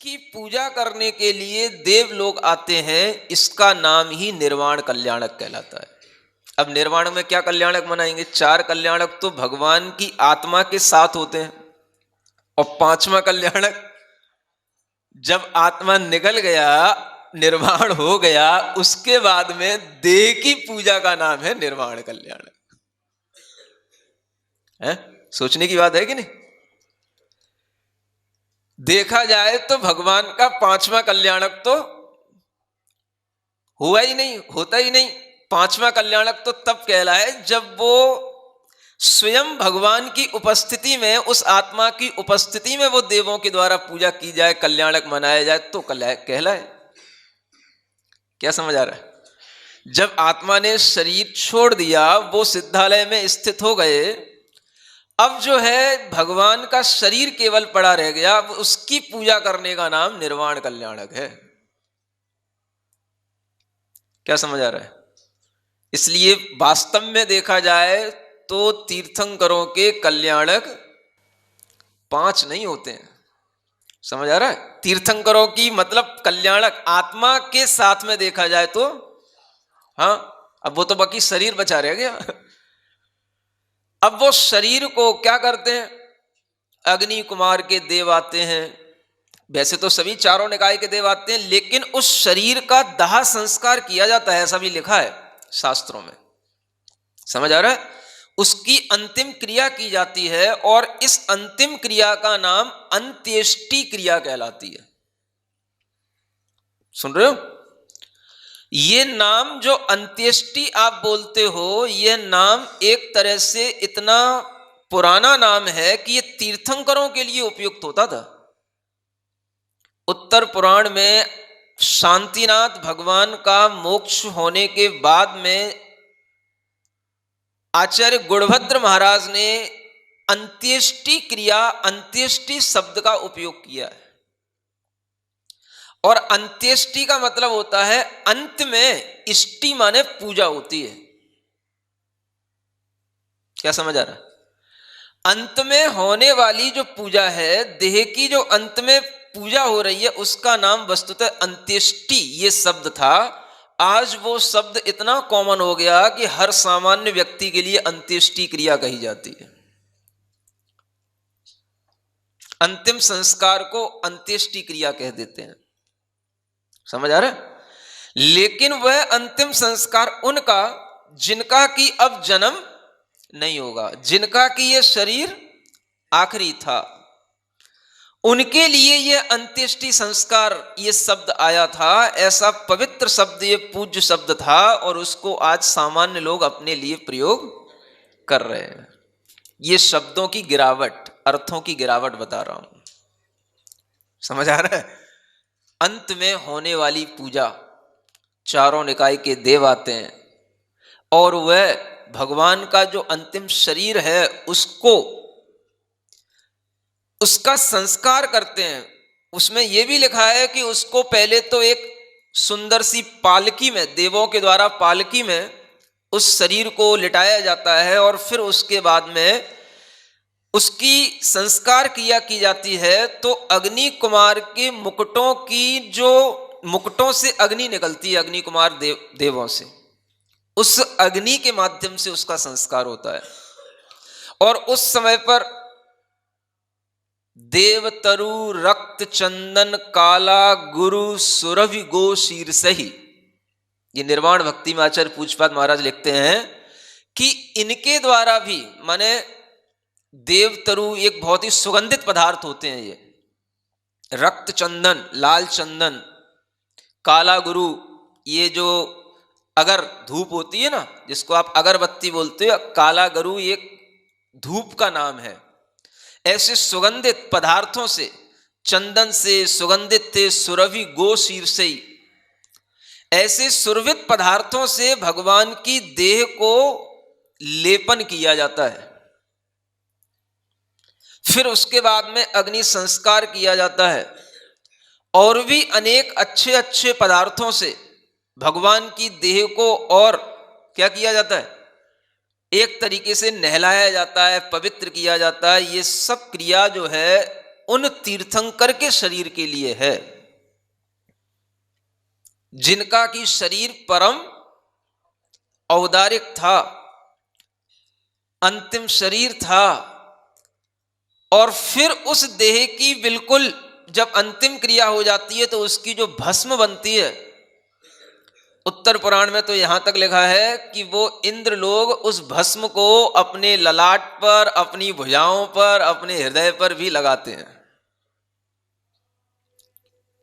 की पूजा करने के लिए देव लोग आते हैं, इसका नाम ही निर्वाण कल्याणक कहलाता है। अब निर्वाण में क्या कल्याणक मनाएंगे? 4 कल्याणक तो भगवान की आत्मा के साथ होते हैं, और 5वां कल्याणक जब आत्मा निकल गया, निर्वाण हो गया, उसके बाद में देह की पूजा का नाम है निर्वाण कल्याणक। है? सोचने की बात है कि नहीं? देखा जाए तो भगवान का 5वां कल्याणक तो हुआ ही नहीं, होता ही नहीं। 5वां कल्याणक तो तब कहलाए जब वो स्वयं भगवान की उपस्थिति में, उस आत्मा की उपस्थिति में वो देवों के द्वारा पूजा की जाए, कल्याणक मनाया जाए, तो कहलाए। क्या समझ आ रहा है? जब आत्मा ने शरीर छोड़ दिया, वो सिद्धालय में स्थित हो गए, अब जो है भगवान का शरीर केवल पड़ा रह गया, उसकी पूजा करने का नाम निर्वाण कल्याणक है। क्या समझ आ रहा है? इसलिए वास्तव में देखा जाए तो तीर्थंकरों के कल्याणक 5 नहीं होते हैं। समझ आ रहा है? तीर्थंकरों की मतलब कल्याणक आत्मा के साथ में देखा जाए तो, हाँ, अब वो तो बाकी शरीर बचा रह गया। अब वो शरीर को क्या करते हैं? अग्नि कुमार के देव आते हैं, वैसे तो सभी चारों निकाय के देव आते हैं, लेकिन उस शरीर का दाह संस्कार किया जाता है, ऐसा भी लिखा है शास्त्रों में। समझ आ रहा है? उसकी अंतिम क्रिया की जाती है, और इस अंतिम क्रिया का नाम अंत्येष्टि क्रिया कहलाती है। सुन रहे हो? ये नाम जो अंत्येष्टि आप बोलते हो, यह नाम एक तरह से इतना पुराना नाम है कि ये तीर्थंकरों के लिए उपयुक्त होता था। उत्तर पुराण में शांतिनाथ भगवान का मोक्ष होने के बाद में आचार्य गुणभद्र महाराज ने अंत्येष्टि क्रिया, अंत्येष्टि शब्द का उपयोग किया है। और अंत्येष्टि का मतलब होता है अंत में, इष्टि माने पूजा होती है। क्या समझ आ रहा है? अंत में होने वाली जो पूजा है, देह की जो अंत में पूजा हो रही है, उसका नाम वस्तुतः अंत्येष्टि ये शब्द था। आज वो शब्द इतना कॉमन हो गया कि हर सामान्य व्यक्ति के लिए अंत्येष्टि क्रिया कही जाती है। अंतिम संस्कार को अंत्येष्टि क्रिया कह देते हैं। समझ आ रहा है? लेकिन वह अंतिम संस्कार उनका जिनका कि अब जन्म नहीं होगा, जिनका कि यह शरीर आखिरी था, उनके लिए यह अंत्येष्टि संस्कार ये शब्द आया था। ऐसा पवित्र शब्द, ये पूज्य शब्द था, और उसको आज सामान्य लोग अपने लिए प्रयोग कर रहे हैं। ये शब्दों की गिरावट, अर्थों की गिरावट बता रहा हूं। समझ आ रहा है? अंत में होने वाली पूजा, चारों निकाय के देव आते हैं, और वह भगवान का जो अंतिम शरीर है उसको, उसका संस्कार करते हैं। उसमें यह भी लिखा है कि उसको पहले तो एक सुंदर सी पालकी में, देवों के द्वारा पालकी में उस शरीर को लिटाया जाता है, और फिर उसके बाद में उसकी संस्कार क्रिया की जाती है। तो अग्नि कुमार के मुकुटों की, जो मुकुटों से अग्नि निकलती है, अग्नि कुमार देवों से, उस अग्नि के माध्यम से उसका संस्कार होता है। और उस समय पर देवतरु रक्त चंदन काला गुरु सुरभि गो शीर्षहि, ये निर्वाण भक्ति में आचार्य पूज्यपाद महाराज लिखते हैं कि इनके द्वारा भी, माने देवतरु एक बहुत ही सुगंधित पदार्थ होते हैं। ये रक्त चंदन, लाल चंदन, काला गुरु, ये जो अगर धूप होती है ना, जिसको आप अगरबत्ती बोलते हो, काला गुरु एक धूप का नाम है। ऐसे सुगंधित पदार्थों से, चंदन से सुगंधित थे सुरभि गो शीर्षई, ऐसे सुरभित पदार्थों से भगवान की देह को लेपन किया जाता है। फिर उसके बाद में अग्नि संस्कार किया जाता है, और भी अनेक अच्छे अच्छे पदार्थों से भगवान की देह को और क्या किया जाता है? एक तरीके से नहलाया जाता है, पवित्र किया जाता है। ये सब क्रिया जो है उन तीर्थंकर के शरीर के लिए है जिनका कि शरीर परम औदारिक था, अंतिम शरीर था। और फिर उस देह की बिल्कुल जब अंतिम क्रिया हो जाती है तो उसकी जो भस्म बनती है, उत्तर पुराण में तो यहां तक लिखा है कि वो इंद्र लोग उस भस्म को अपने ललाट पर, अपनी भुजाओं पर, अपने हृदय पर भी लगाते हैं।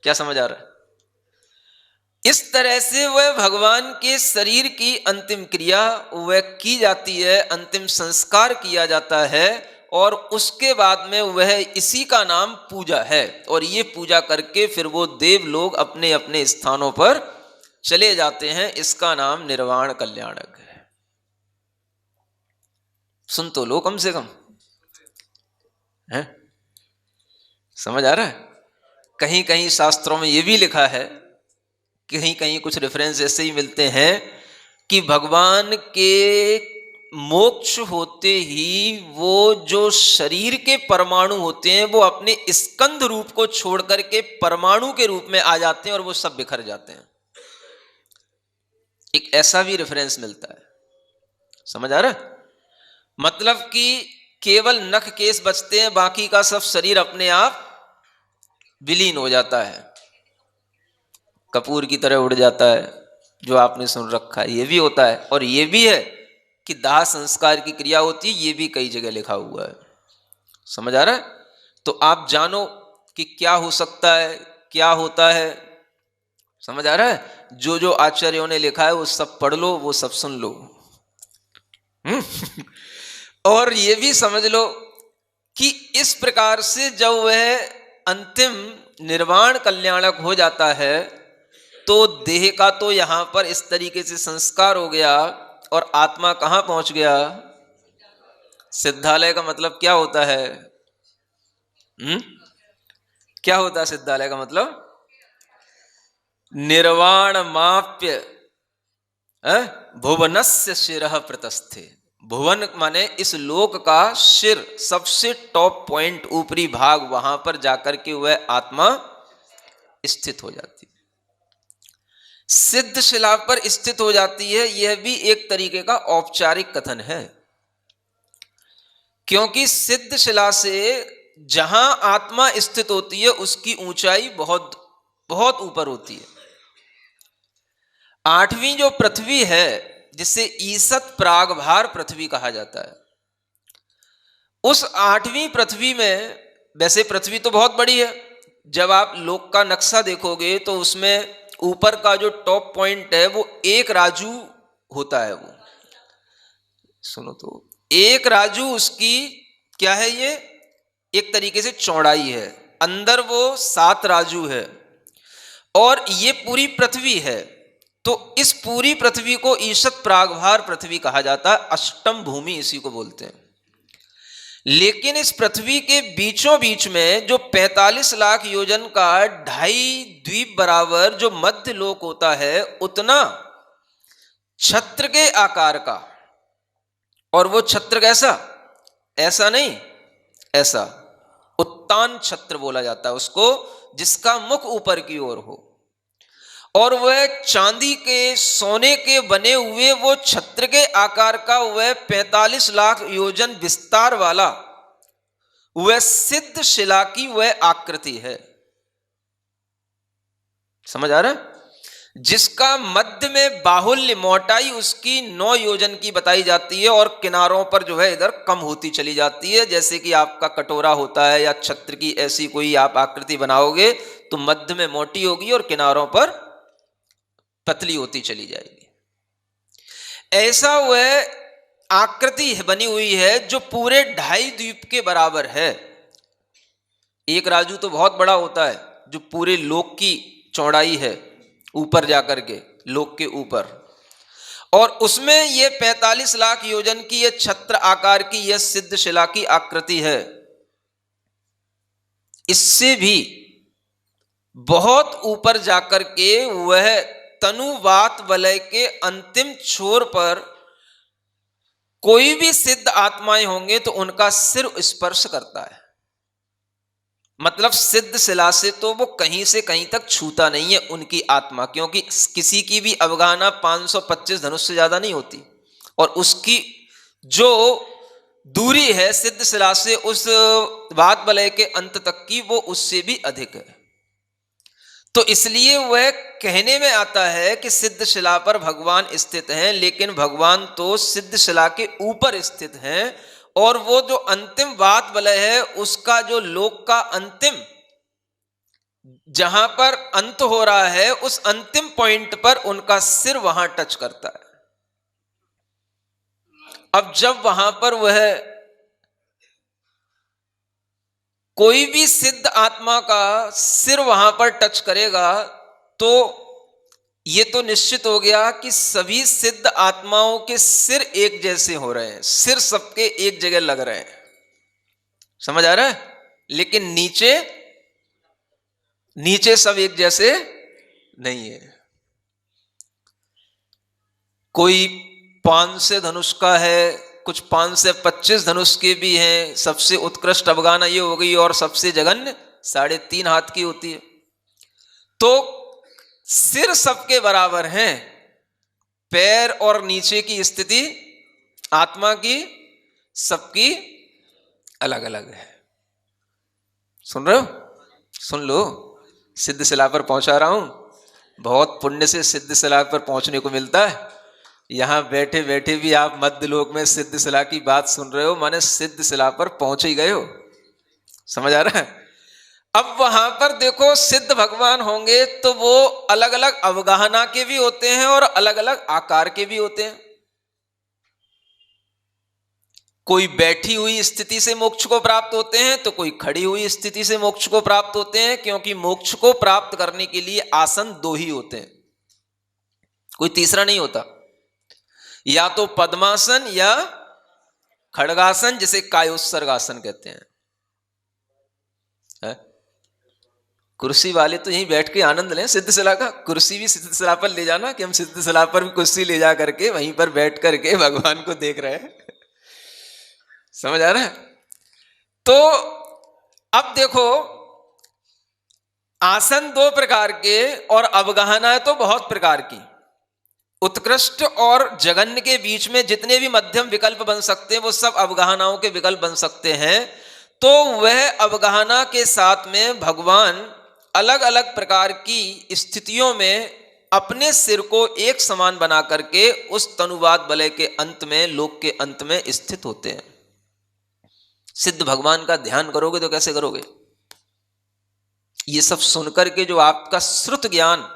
क्या समझ आ रहा है? इस तरह से वह भगवान के शरीर की अंतिम क्रिया वह की जाती है, अंतिम संस्कार किया जाता है, और उसके बाद में वह इसी का नाम पूजा है। और ये पूजा करके फिर वो देव लोग अपने अपने स्थानों पर चले जाते हैं। इसका नाम निर्वाण कल्याणक है। सुन तो लो कम से कम, है? समझ आ रहा है? कहीं कहीं शास्त्रों में यह भी लिखा है, कहीं कहीं कुछ रेफरेंस ऐसे ही मिलते हैं कि भगवान के मोक्ष होते ही वो जो शरीर के परमाणु होते हैं वो अपने स्कंध रूप को छोड़ करके परमाणु के रूप में आ जाते हैं और वो सब बिखर जाते हैं। एक ऐसा भी रेफरेंस मिलता है। समझ आ रहा है? मतलब कि केवल नख केस बचते हैं, बाकी का सब शरीर अपने आप विलीन हो जाता है, कपूर की तरह उड़ जाता है, जो आपने सुन रखा है। ये भी होता है। और ये भी है कि दाह संस्कार की क्रिया होती है, ये भी कई जगह लिखा हुआ है। समझ आ रहा है? तो आप जानो कि क्या हो सकता है, क्या होता है। समझ आ रहा है? जो जो आचार्यों ने लिखा है वो सब पढ़ लो, वो सब सुन लो। और ये भी समझ लो कि इस प्रकार से जब वह अंतिम निर्वाण कल्याणक हो जाता है तो देह का तो यहां पर इस तरीके से संस्कार हो गया, और आत्मा कहां पहुंच गया? सिद्धालय का मतलब क्या होता है? क्या होता है सिद्धालय का मतलब? निर्वाण माप्य भुवनस्य शिरः प्रतस्थे। भुवन माने इस लोक का शिर, सबसे टॉप पॉइंट, ऊपरी भाग, वहां पर जाकर के वह आत्मा स्थित हो जाती है, सिद्ध शिला पर स्थित हो जाती है। यह भी एक तरीके का औपचारिक कथन है, क्योंकि सिद्ध शिला से जहां आत्मा स्थित होती है उसकी ऊंचाई बहुत बहुत ऊपर होती है। आठवीं जो पृथ्वी है, जिसे ईसत प्रागभार पृथ्वी कहा जाता है, उस आठवीं पृथ्वी में, वैसे पृथ्वी तो बहुत बड़ी है, जब आप लोक का नक्शा देखोगे तो उसमें ऊपर का जो टॉप पॉइंट है वो एक राजू होता है। वो सुनो तो, एक राजू उसकी क्या है? ये एक तरीके से चौड़ाई है, अंदर वो 7 राजू है, और ये पूरी पृथ्वी है। तो इस पूरी पृथ्वी को ईशत प्रागभार पृथ्वी कहा जाता है, अष्टम भूमि इसी को बोलते हैं। लेकिन इस पृथ्वी के बीचों बीच में जो 45 लाख योजन का 2.5 द्वीप बराबर जो मध्य लोक होता है, उतना छत्र के आकार का, और वो छत्र कैसा? ऐसा नहीं, ऐसा उत्तान छत्र बोला जाता है उसको, जिसका मुख ऊपर की ओर हो, और वह चांदी के, सोने के बने हुए वो छत्र के आकार का, वह 45 लाख योजन विस्तार वाला वह सिद्ध शिला की वह आकृति है। समझ आ रहा है? जिसका मध्य में बाहुल्य, मोटाई उसकी 9 योजन की बताई जाती है, और किनारों पर जो है इधर कम होती चली जाती है। जैसे कि आपका कटोरा होता है या छत्र की ऐसी कोई आप आकृति बनाओगे तो मध्य में मोटी होगी और किनारों पर पतली होती चली जाएगी। ऐसा वह आकृति बनी हुई है जो पूरे 2.5 द्वीप के बराबर है। एक राजू तो बहुत बड़ा होता है, जो पूरे लोक की चौड़ाई है, ऊपर जाकर के लोक के ऊपर, और उसमें ये 45 लाख योजन की ये छत्र आकार की यह सिद्ध शिला की आकृति है। इससे भी बहुत ऊपर जाकर के वह तनुवात वलय के अंतिम छोर पर कोई भी सिद्ध आत्माएं होंगे तो उनका सिर स्पर्श करता है। मतलब सिद्ध शिला से तो वो कहीं से कहीं तक छूता नहीं है उनकी आत्मा, क्योंकि किसी की भी अवगाहना 525 धनुष से ज्यादा नहीं होती, और उसकी जो दूरी है सिद्ध शिला से उस वात वलय के अंत तक की, वो उससे भी अधिक है। तो इसलिए वह कहने में आता है कि सिद्ध शिला पर भगवान स्थित हैं, लेकिन भगवान तो सिद्ध शिला के ऊपर स्थित हैं, और वो जो अंतिम वात वलय है उसका जो लोक का अंतिम जहां पर अंत हो रहा है, उस अंतिम पॉइंट पर उनका सिर वहां टच करता है। अब जब वहां पर वह कोई भी सिद्ध आत्मा का सिर वहां पर टच करेगा, तो ये तो निश्चित हो गया कि सभी सिद्ध आत्माओं के सिर एक जैसे हो रहे हैं, सिर सबके एक जगह लग रहे हैं। समझ आ रहा है? लेकिन नीचे नीचे सब एक जैसे नहीं है। कोई 5 से धनुष का है, कुछ 5 से 25 धनुष के भी हैं। सबसे उत्कृष्ट अवगाहना ये हो गई, और सबसे जघन्य 3.5 हाथ की होती है। तो सिर सबके बराबर हैं, पैर और नीचे की स्थिति आत्मा की सबकी अलग अलग है। सुन रहे हो? सुन लो, सिद्ध शिला पर पहुंचा रहा हूं। बहुत पुण्य से सिद्ध शिला पर पहुंचने को मिलता है। यहां बैठे बैठे भी आप मध्य लोक में सिद्ध शिला की बात सुन रहे हो, माने सिद्ध शिला पर पहुंच ही गए हो। समझ आ रहा है? अब वहां पर देखो, सिद्ध भगवान होंगे तो वो अलग अलग अवगाहना के भी होते हैं और अलग अलग आकार के भी होते हैं। कोई बैठी हुई स्थिति से मोक्ष को प्राप्त होते हैं, तो कोई खड़ी हुई स्थिति से मोक्ष को प्राप्त होते हैं, क्योंकि मोक्ष को प्राप्त करने के लिए आसन 2 ही होते हैं, कोई तीसरा नहीं होता। या तो पद्मासन या खड्गासन, जिसे कायोत्सर्गासन कहते हैं। कुर्सी वाले तो यहीं बैठ के आनंद लें सिद्ध शिला का। कुर्सी भी सिद्ध शिला पर ले जाना, कि हम सिद्ध शिला पर भी कुर्सी ले जा करके वहीं पर बैठ करके भगवान को देख रहे हैं। समझ आ रहा है? तो अब देखो, आसन 2 प्रकार के और अवगाहनाएं तो बहुत प्रकार की। उत्कृष्ट और जघन्य के बीच में जितने भी मध्यम विकल्प बन सकते हैं, वो सब अवगाहनाओं के विकल्प बन सकते हैं। तो वह अवगाहना के साथ में भगवान अलग अलग प्रकार की स्थितियों में अपने सिर को एक समान बना करके उस तनुवाद वलय के अंत में, लोक के अंत में स्थित होते हैं। सिद्ध भगवान का ध्यान करोगे तो कैसे करोगे? ये सब सुनकर के जो आपका श्रुत ज्ञान,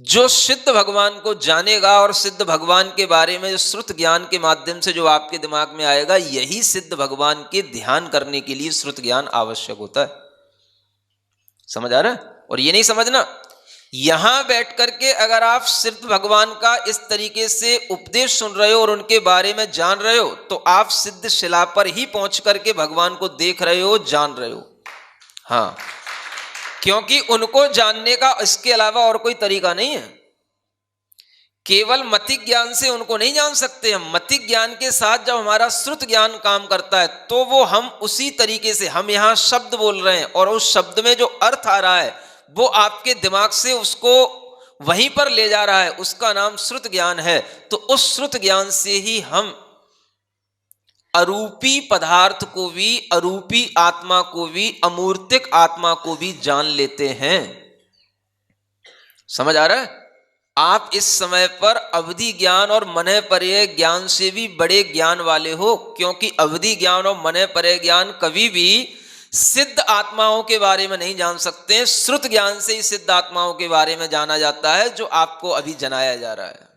जो सिद्ध भगवान को जानेगा और सिद्ध भगवान के बारे में जो श्रुत ज्ञान के माध्यम से जो आपके दिमाग में आएगा, यही सिद्ध भगवान के ध्यान करने के लिए श्रुत ज्ञान आवश्यक होता है। समझ आ रहा है? और ये नहीं समझना, यहां बैठ करके अगर आप सिद्ध भगवान का इस तरीके से उपदेश सुन रहे हो और उनके बारे में जान रहे हो, तो आप सिद्ध शिला पर ही पहुंच करके भगवान को देख रहे हो, जान रहे हो। हाँ, क्योंकि उनको जानने का इसके अलावा और कोई तरीका नहीं है। केवल मतिक ज्ञान से उनको नहीं जान सकते हम। मतिक ज्ञान के साथ जब हमारा श्रुत ज्ञान काम करता है, तो वो हम उसी तरीके से, हम यहां शब्द बोल रहे हैं और उस शब्द में जो अर्थ आ रहा है वो आपके दिमाग से उसको वहीं पर ले जा रहा है, उसका नाम श्रुत ज्ञान है। तो उस श्रुत ज्ञान से ही हम अरूपी पदार्थ को भी, अरूपी आत्मा को भी, अमूर्तिक आत्मा को भी जान लेते हैं। समझ आ रहा है? आप इस समय पर अवधि ज्ञान और मनः पर्यय ज्ञान से भी बड़े ज्ञान वाले हो, क्योंकि अवधि ज्ञान और मनः पर्यय ज्ञान कभी भी सिद्ध आत्माओं के बारे में नहीं जान सकते। श्रुत ज्ञान से ही सिद्ध आत्माओं के बारे में जाना जाता है, जो आपको अभी जनाया जा रहा है।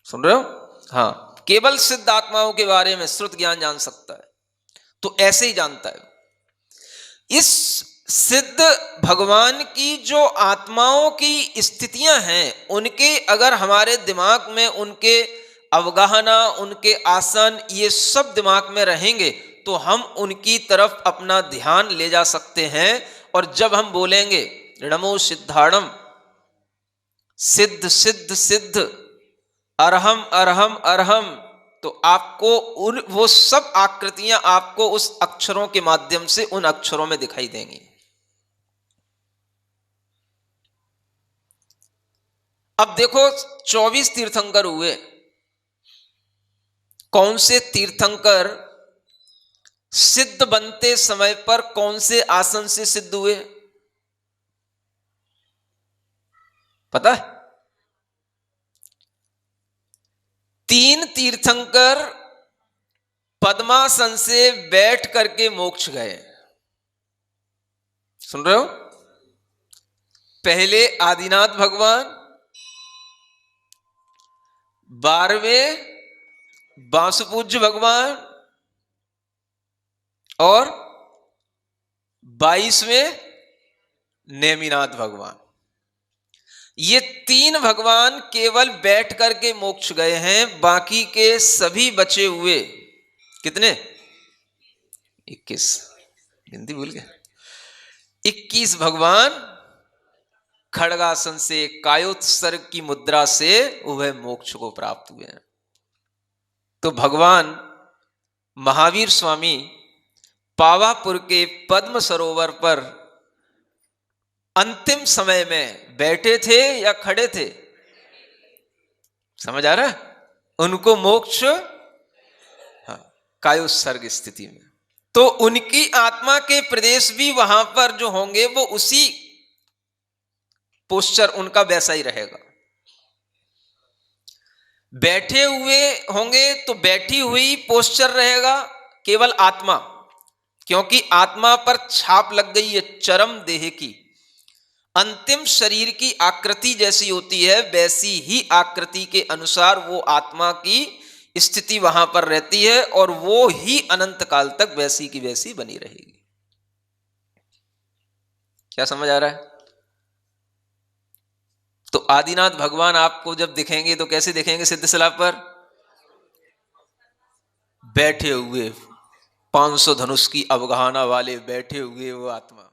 सुन रहे हो? हाँ, केवल सिद्ध आत्माओं के बारे में श्रुत ज्ञान जान सकता है, तो ऐसे ही जानता है। इस सिद्ध भगवान की जो आत्माओं की स्थितियां हैं, उनके अगर हमारे दिमाग में उनके अवगाहना, उनके आसन, ये सब दिमाग में रहेंगे, तो हम उनकी तरफ अपना ध्यान ले जा सकते हैं। और जब हम बोलेंगे नमो सिद्धाणम, सिद्ध सिद्ध सिद्ध, अरहम अरहम अरहम, तो आपको वो सब आकृतियां आपको उस अक्षरों के माध्यम से उन अक्षरों में दिखाई देंगी। अब देखो 24 तीर्थंकर हुए। कौन से तीर्थंकर सिद्ध बनते समय पर कौन से आसन से सिद्ध हुए पता है? 3 तीर्थंकर पद्मासन से बैठ करके मोक्ष गए। सुन रहे हो? पहले आदिनाथ भगवान, 12वें बांसुपूज्य भगवान और 22वें नेमिनाथ भगवान। ये 3 भगवान केवल बैठ करके मोक्ष गए हैं। बाकी के सभी बचे हुए कितने? 21। गिनती भूल गए। 21 भगवान खड़गासन से, कायोत्सर्ग की मुद्रा से वह मोक्ष को प्राप्त हुए हैं। तो भगवान महावीर स्वामी पावापुर के पद्म सरोवर पर अंतिम समय में बैठे थे या खड़े थे? समझ आ रहा है? उनको मोक्ष, हाँ, कायोत्सर्ग स्थिति में। तो उनकी आत्मा के प्रदेश भी वहां पर जो होंगे वो उसी पोस्चर उनका वैसा ही रहेगा। बैठे हुए होंगे तो बैठी हुई पोस्चर रहेगा केवल आत्मा, क्योंकि आत्मा पर छाप लग गई है चरम देह की। अंतिम शरीर की आकृति जैसी होती है वैसी ही आकृति के अनुसार वो आत्मा की स्थिति वहां पर रहती है और वो ही अनंत काल तक वैसी की वैसी बनी रहेगी। क्या समझ आ रहा है? तो आदिनाथ भगवान आपको जब दिखेंगे तो कैसे दिखेंगे? सिद्धशिला पर बैठे हुए, 500 धनुष की अवगाहना वाले बैठे हुए वो आत्मा।